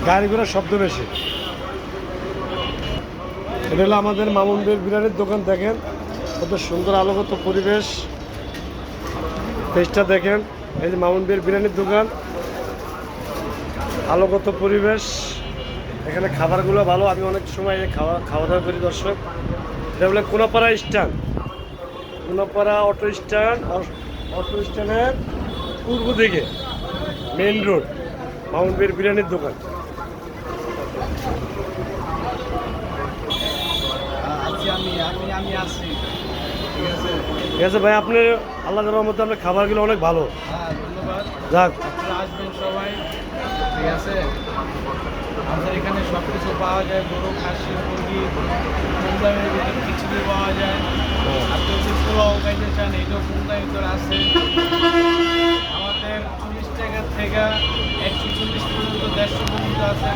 গাড়ি ঘোড়ার শব্দ বেশি। এটা হলো আমাদের মামুনদের বিরিয়ানির দোকান। দেখেন কত সুন্দর আলোকিত পরিবেশ, পেজটা দেখেন। এই যে মামুনদের বিরিয়ানির দোকান, আলোকিত পরিবেশ, এখানে খাবারগুলো ভালো। আমি অনেক সময় খাওয়া দাওয়া করি দর্শক। এটা বলে Konapara stand, Konapara auto stand, auto স্ট্যান্ডের পূর্ব দিকে মেইন রোড, মামুনদের বিরিয়ানির দোকান। আমি আছি, ঠিক আছে। ঠিক আছে ভাই, আপনি আল্লাহ দেওয়ার মধ্যে আপনার খাবারগুলো অনেক ভালো। হ্যাঁ, ধন্যবাদ। যাক, আপনারা আসবেন সবাই, ঠিক আছে। আমাদের এখানে সব কিছু পাওয়া যায়, গরু, খাসি, মুরগি, কম দামের ভিতরে খিচুড়ি পাওয়া যায়। আপনি যদি পোলাও খাইতে চান, এটাও কম দামের ভিতরে আছে। আমাদের 40 টাকা থেকে 140 পর্যন্ত, 150 পর্যন্ত আছে।